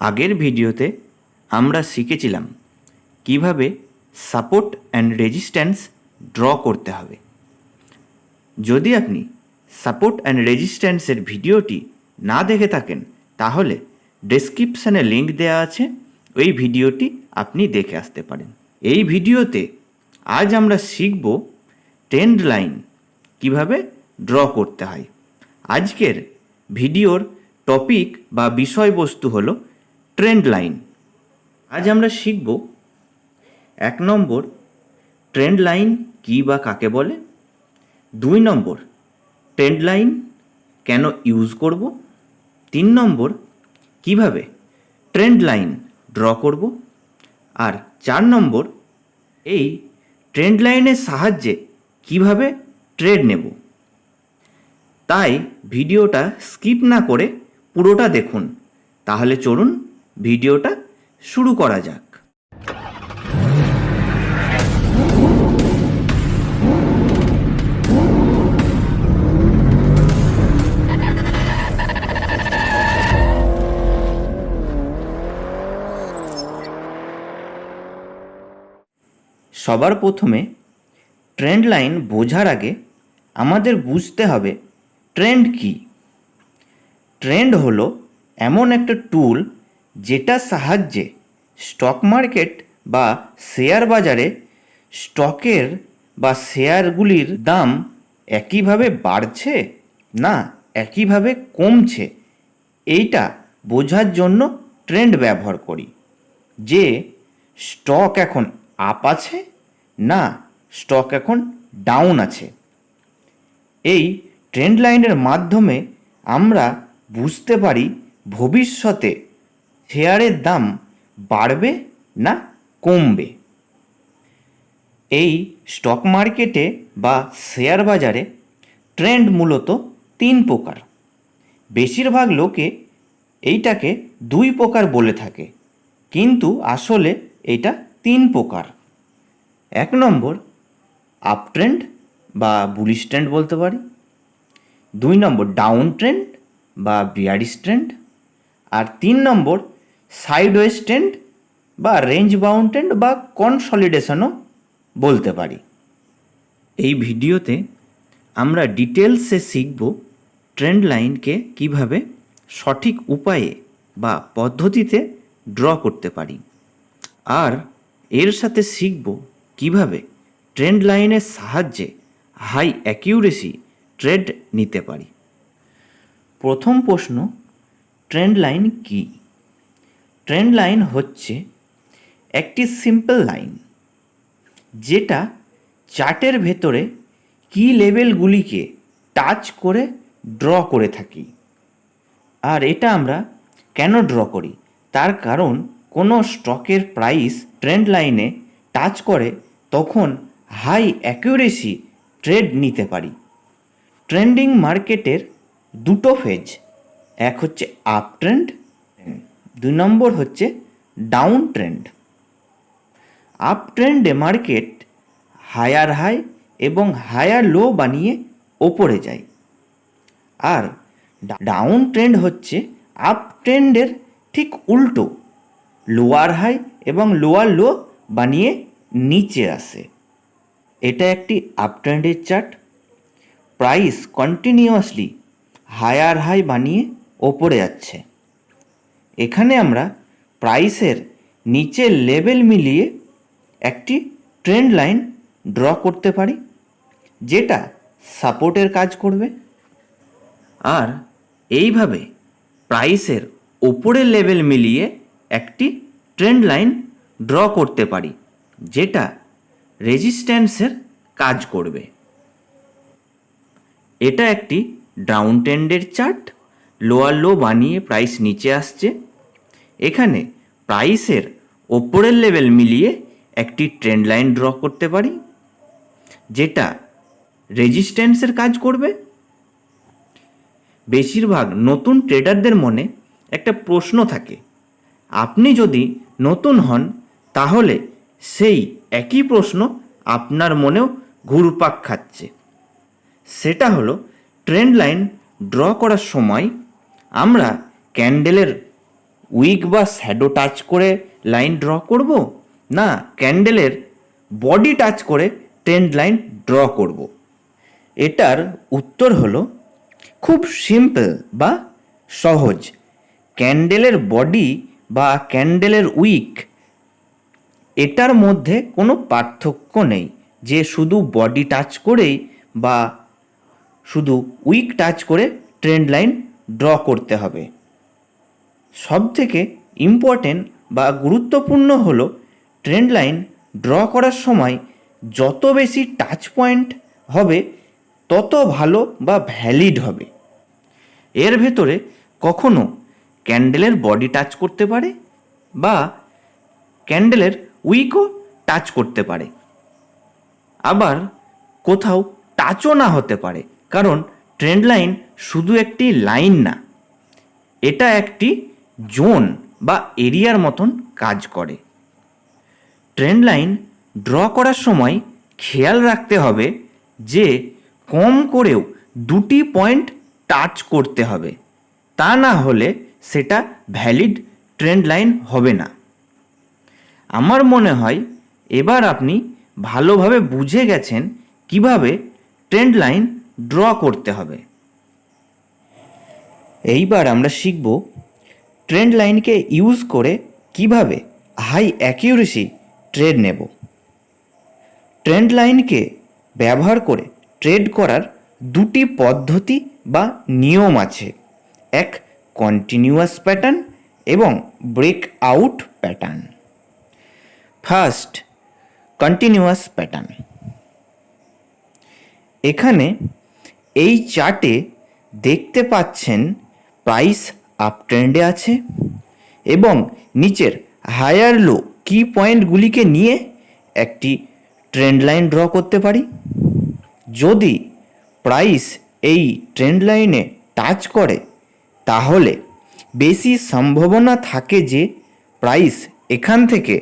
আগের ভিডিওতে আমরা শিখেছিলাম কিভাবে সাপোর্ট অ্যান্ড রেজিস্ট্যান্স ড্র করতে হবে। যদি আপনি সাপোর্ট অ্যান্ড রেজিস্ট্যান্সের ভিডিওটি না দেখে থাকেন তাহলে ডেসক্রিপশানে লিঙ্ক দেওয়া আছে, ওই ভিডিওটি আপনি দেখে আসতে পারেন। এই ভিডিওতে আজ আমরা শিখব ট্রেন্ড লাইন কিভাবে ড্র করতে হয়। আজকের ভিডিওর টপিক বা বিষয়বস্তু হলো ট্রেন্ড লাইন। আজ আমরা শিখব 1 নম্বর ট্রেন্ড লাইন কী বা কাকে বলে, 2 নম্বর ট্রেন্ড লাইন কেন ইউজ করব, 3 নম্বর কিভাবে ট্রেন্ড লাইন ড্র করব, আর 4 নম্বর এই ট্রেন্ড লাইনের সাহায্যে কিভাবে ট্রেড নেব। তাই ভিডিওটা স্কিপ না করে পুরোটা দেখুন। তাহলে চলুন ভিডিওটা শুরু করা যাক। সবার প্রথমে ট্রেন্ড লাইন বোঝার আগে আমাদের বুঝতে হবে ট্রেন্ড কী। ট্রেন্ড হলো এমন একটা টুল যেটার সাহায্যে স্টক মার্কেট বা শেয়ার বাজারে স্টকের বা শেয়ারগুলির দাম একইভাবে বাড়ছে না একইভাবে কমছে, এইটা বোঝার জন্য ট্রেন্ড ব্যবহার করি। যে স্টক এখন আপ আছে না স্টক এখন ডাউন আছে। এই ট্রেন্ড লাইনের মাধ্যমে আমরা বুঝতে পারি ভবিষ্যতে শেয়ারের দাম বাড়বে না কমবে। এই স্টক মার্কেটে বা শেয়ার বাজারে ট্রেন্ড মূলত 3 প্রকার। বেশিরভাগ লোকে এইটাকে 2 প্রকার বলে থাকে, কিন্তু আসলে এটা 3 প্রকার। 1 নম্বর আপ ট্রেন্ড বা বুলিশ ট্রেন্ড বলতে পারি, 2 নম্বর ডাউন ট্রেন্ড বা বিয়ারিশ ট্রেন্ড, আর 3 নম্বর সাইডওয়েজ ট্রেন্ড বা রেঞ্জ বাউন্ড ট্রেন্ড বা কনসলিডেশনও বলতে পারি। এই ভিডিওতে আমরা ডিটেলসে শিখব ট্রেন্ড লাইনকে কিভাবে সঠিক উপায়ে বা পদ্ধতিতে ড্র করতে পারি, আর এর সাথে শিখব কিভাবে ট্রেন্ড লাইনের সাহায্যে হাই অ্যাকিউরেসি ট্রেড নিতে পারি। প্রথম প্রশ্ন, ট্রেন্ড লাইন কী? ট্রেন্ড লাইন হচ্ছে একটি সিম্পল লাইন যেটা চার্টের ভেতরে কি লেভেলগুলিকে টাচ করে ড্র করে থাকি। আর এটা আমরা কেন ড্র করি, তার কারণ কোনো স্টকের প্রাইস ট্রেন্ড লাইনে টাচ করে তখন হাই অ্যাকিউরেসি ট্রেড নিতে পারি। ট্রেন্ডিং মার্কেটের 2টো ফেজ, এক হচ্ছে আপ ট্রেন্ড, 2 নম্বর হচ্ছে ডাউন ট্রেন্ড। আপ ট্রেন্ডে মার্কেট হায়ার হাই এবং হায়ার লো বানিয়ে ওপরে যায়, আর ডাউন ট্রেন্ড হচ্ছে আপ ট্রেন্ডের ঠিক উল্টো, লোয়ার হাই এবং লোয়ার লো বানিয়ে নিচে আসে। এটা একটি আপ ট্রেন্ডের chart. Price continuously higher high বানিয়ে ওপরে যাচ্ছে। এখানে আমরা প্রাইসের নিচের লেভেল মিলিয়ে একটি ট্রেন্ড লাইন ড্র করতে পারি যেটা সাপোর্টের কাজ করবে, আর এইভাবে প্রাইসের ওপরের লেভেল মিলিয়ে একটি ট্রেন্ড লাইন ড্র করতে পারি যেটা রেজিস্ট্যান্সের কাজ করবে। এটা একটি ডাউন ট্রেন্ডের চার্ট। লোয়ার লো বানিয়ে প্রাইস নিচে আসছে। এখানে প্রাইসের ওপরের লেভেল মিলিয়ে একটি ট্রেন্ড লাইন ড্র করতে পারি যেটা রেজিস্ট্যান্সের কাজ করবে। বেশিরভাগ নতুন ট্রেডারদের মনে একটা প্রশ্ন থাকে, আপনি যদি নতুন হন তাহলে সেই একই প্রশ্ন আপনার মনেও ঘুরপাক খাচ্ছে। সেটা হলো ট্রেন্ড লাইন ড্র করার সময় আমরা ক্যান্ডেলের উইক বা শ্যাডো টাচ করে লাইন ড্র করব, না ক্যান্ডেলের বডি টাচ করে ট্রেন্ড লাইন ড্র করব? এটার উত্তর হলো খুব সিম্পল বা সহজ। ক্যান্ডেলের বডি বা ক্যান্ডেলের উইক, এটার মধ্যে কোনো পার্থক্য নেই যে শুধু বডি টাচ করেই বা শুধু উইক টাচ করে ট্রেন্ড লাইন ড্র করতে হবে। সবথেকে ইম্পর্টেন্ট বা গুরুত্বপূর্ণ হলো ট্রেন্ড লাইন ড্র করার সময় যত বেশি টাচ পয়েন্ট হবে তত ভালো বা ভ্যালিড হবে। এর ভেতরে কখনো ক্যান্ডেলের বডি টাচ করতে পারে বা ক্যান্ডেলের উইকও টাচ করতে পারে, আবার কোথাও টাচও না হতে পারে, কারণ ট্রেন্ড লাইন শুধু একটি লাইন না, এটা একটি জোন বা এরিয়ার মতন কাজ করে। ট্রেন্ড লাইন ড্র করার সময় খেয়াল রাখতে হবে যে কম করেও দুটি পয়েন্ট টাচ করতে হবে, তা না হলে সেটা ভ্যালিড ট্রেন্ড লাইন হবে না। আমার মনে হয় এবার আপনি ভালোভাবে বুঝে গেছেন কিভাবে ট্রেন্ড লাইন ড্র করতে হবে। এইবার আমরা শিখব ট্রেন্ড লাইনকে ইউজ করে কিভাবে হাই অ্যাকিউরেসি ট্রেড নেব। ট্রেন্ড লাইনকে ব্যবহার করে ট্রেড করার দুটি পদ্ধতি বা নিয়ম আছে, এক কন্টিনিউয়াস প্যাটার্ন এবং break out pattern. First, continuous pattern. এখানে এই চার্টে দেখতে পাচ্ছেন প্রাইস আপ ট্রেন্ডে আছে এবং নিচের হায়ার লো কি পয়েন্টগুলিকে নিয়ে একটি ট্রেন্ড লাইন ড্র করতে পারি। যদি প্রাইস এই ট্রেন্ড লাইনে টাচ করে তাহলে বেশি সম্ভাবনা থাকে যে প্রাইস এখান থেকে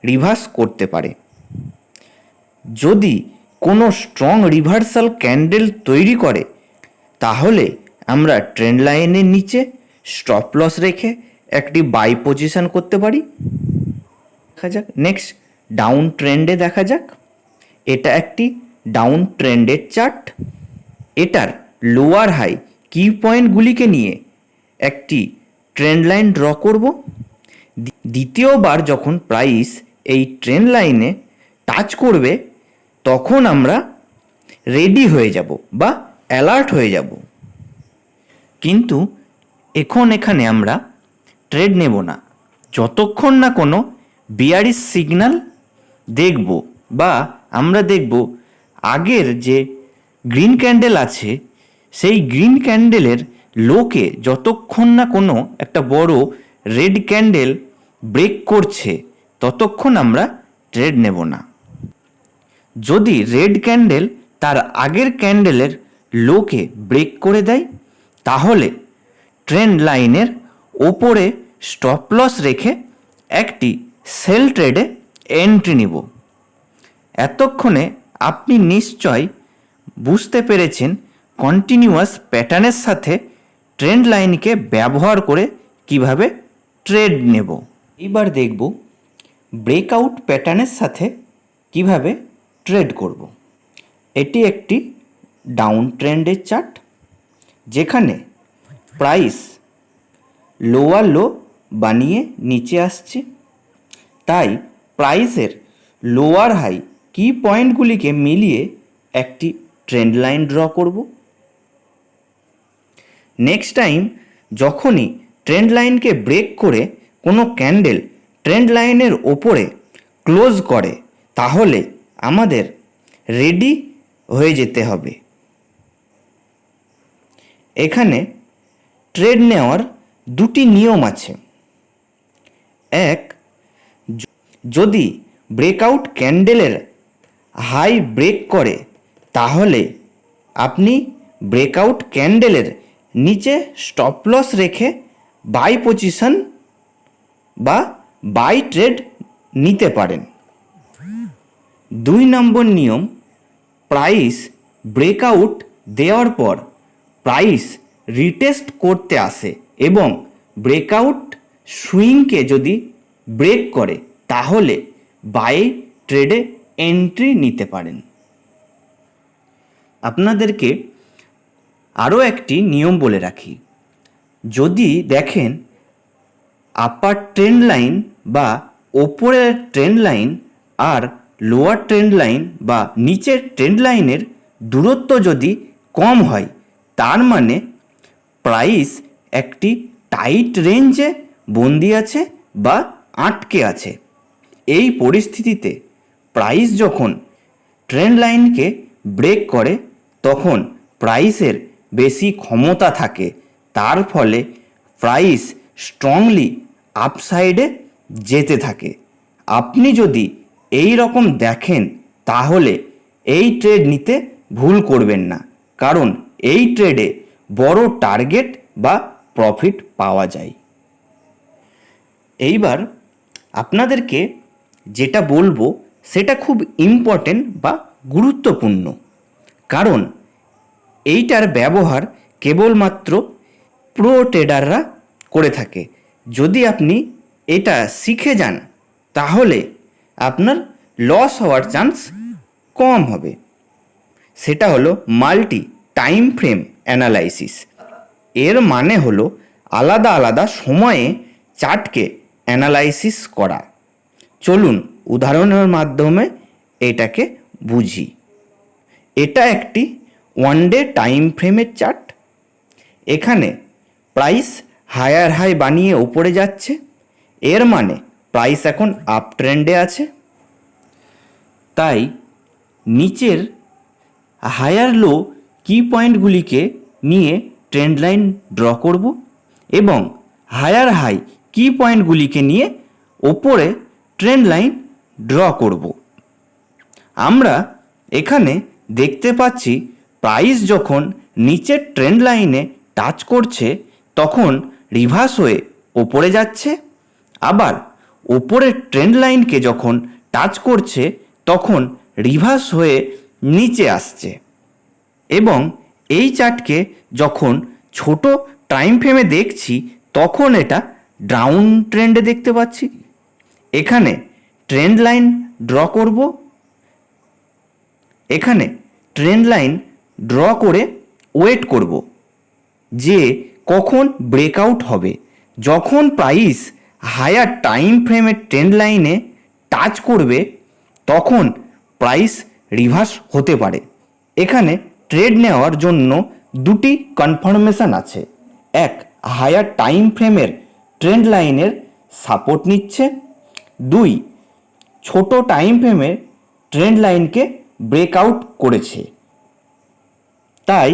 রিভার্স করতে পারে। যদি কোনো স্ট্রং রিভার্সাল ক্যান্ডেল তৈরি করে তাহলে আমরা ট্রেন্ড লাইনের নিচে স্টপ লস রেখে একটি বাই পজিশন করতে পারি। দেখা যাক নেক্সট ডাউন ট্রেন্ডে দেখা যাক। এটা একটি ডাউন ট্রেন্ডের চার্ট। এটার লোয়ার হাই কি পয়েন্টগুলিকে নিয়ে একটি ট্রেন্ড লাইন ড্র করব। দ্বিতীয়বার যখন প্রাইস এই ট্রেন্ড লাইনে টাচ করবে তখন আমরা রেডি হয়ে যাব বা অ্যালার্ট হয়ে যাব। কিন্তু এখানে আমরা ট্রেড নেব না যতক্ষণ না কোনো বিয়ারিশ সিগন্যাল দেখব বা আমরা দেখব আগের যে গ্রিন ক্যান্ডেল আছে সেই গ্রিন ক্যান্ডেলের লোকে যতক্ষণ না কোনো একটা বড় রেড ক্যান্ডেল ব্রেক করছে ততক্ষণ আমরা ট্রেড নেব না। যদি রেড ক্যান্ডেল তার আগের ক্যান্ডেলের লোকে ব্রেক করে দেয় তাহলে ট্রেন্ড লাইনের ওপরে স্টপ লস রেখে একটি সেল ট্রেডে এন্ট্রি নিব। এতক্ষণে আপনি নিশ্চয় বুঝতে পেরেছেন কন্টিনিউয়াস প্যাটার্নের সাথে ট্রেন্ড লাইনকে ব্যবহার করে কিভাবে ট্রেড নেব। এবার দেখব ব্রেকআউট প্যাটার্নের সাথে কিভাবে ট্রেড করব। এটি একটি ডাউন ট্রেন্ডের চার্ট যেখানে প্রাইস লোয়ার লো বানিয়ে নিচে আসছে, তাই প্রাইসের লোয়ার হাই কি পয়েন্টগুলিকে মিলিয়ে একটি ট্রেন্ড লাইন ড্র করব। নেক্সট টাইম যখনই ট্রেন্ড লাইনকে ব্রেক করে কোনো ক্যান্ডেল ট্রেন্ড লাইনের ওপরে ক্লোজ করে তাহলে আমাদের রেডি হয়ে যেতে হবে। এখানে ট্রেড নেওয়ার দুটি নিয়ম আছে। এক, যদি ব্রেকআউট ক্যান্ডেলের হাই ব্রেক করে তাহলে আপনি ব্রেকআউট ক্যান্ডেলের নিচে স্টপ লস রেখে বাই পজিশন বা বাই ট্রেড নিতে পারেন। 2 নম্বর নিয়ম, প্রাইস ব্রেকআউট দেওয়ার পর প্রাইস রিটেস্ট করতে আসে এবং ব্রেকআউট সুইংকে যদি ব্রেক করে তাহলে বাই ট্রেডে এন্ট্রি নিতে পারেন। আপনাদেরকে আরও একটি নিয়ম বলে রাখি, যদি দেখেন আপার ট্রেন্ড লাইন বা ওপরের ট্রেন্ড লাইন আর লোয়ার ট্রেন্ড লাইন বা নিচের ট্রেন্ড লাইনের দূরত্ব যদি কম হয়, তার মানে প্রাইস একটি টাইট রেঞ্জে বন্দি আছে বা আটকে আছে। এই পরিস্থিতিতে প্রাইস যখন ট্রেন্ড লাইনকে ব্রেক করে তখন প্রাইসের বেশি ক্ষমতা থাকে, তার ফলে প্রাইস স্ট্রংলি আপসাইডে যেতে থাকে। আপনি যদি এই রকম দেখেন তাহলে এই ট্রেড নিতে ভুল করবেন না, কারণ এই ট্রেডে বড় টার্গেট বা প্রফিট পাওয়া যায়। এইবার আপনাদেরকে যেটা বলবো সেটা খুব ইম্পর্টেন্ট বা গুরুত্বপূর্ণ, কারণ এইটার ব্যবহার কেবলমাত্র প্রো ট্রেডাররা করে থাকে। যদি আপনি এটা শিখে যান তাহলে আপনার লস হওয়ার চান্স কম হবে। সেটা হলো মাল্টি টাইম ফ্রেম অ্যানালাইসিস। এর মানে হলো আলাদা আলাদা সময়ে চার্টকে অ্যানালাইসিস করা। চলুন উদাহরণের মাধ্যমে এটাকে বুঝি। এটা একটি ওয়ান ডে টাইম ফ্রেমের চার্ট। এখানে প্রাইস হায়ার হাই বানিয়ে উপরে যাচ্ছে, এর মানে প্রাইস এখন আপ ট্রেন্ডে আছে। তাই নিচের হায়ার লো কি পয়েন্টগুলিকে নিয়ে ট্রেন্ড লাইন ড্র করব এবং হায়ার হাই কি পয়েন্টগুলিকে নিয়ে ওপরে ট্রেন্ড লাইন ড্র করব। আমরা এখানে দেখতে পাচ্ছি প্রাইস যখন নিচের ট্রেন্ড লাইনে টাচ করছে তখন রিভার্স হয়ে ওপরে যাচ্ছে, আবার ওপরের ট্রেন্ড লাইনকে যখন টাচ করছে তখন রিভার্স হয়ে নিচে আসছে। এবং এই চার্টকে যখন ছোট টাইম ফ্রেমে দেখছি তখন এটা ডাউন ট্রেন্ডে দেখতে পাচ্ছি। এখানে ট্রেন্ড লাইন ড্র করব, এখানে ট্রেন্ড লাইন ড্র করে ওয়েট করব যে কখন ব্রেকআউট হবে। যখন প্রাইস হায়ার টাইম ফ্রেমের ট্রেন্ড লাইনে টাচ করবে তখন প্রাইস রিভার্স হতে পারে। এখানে ট্রেড নেওয়ার জন্য দুটি কনফার্মেশন আছে। এক, হায়ার টাইম ফ্রেমের ট্রেন্ড লাইনের সাপোর্ট নিচ্ছে। দুই, ছোট টাইম ফ্রেমের ট্রেন্ড লাইনকে ব্রেকআউট করেছে। তাই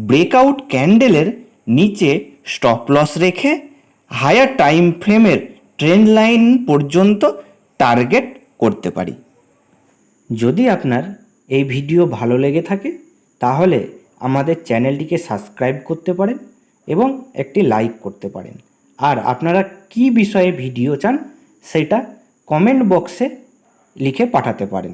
ব্রেকআউট ক্যান্ডেলের নিচে স্টপ লস রেখে হায়ার টাইম ফ্রেমের ট্রেন্ড লাইন পর্যন্ত টার্গেট করতে পারি। যদি আপনার এই ভিডিও ভালো লেগে থাকে তাহলে আমাদের চ্যানেলটিকে সাবস্ক্রাইব করতে পারেন এবং একটি লাইক করতে পারেন। আর আপনারা কী বিষয়ে ভিডিও চান সেটা কমেন্ট বক্সে লিখে পাঠাতে পারেন।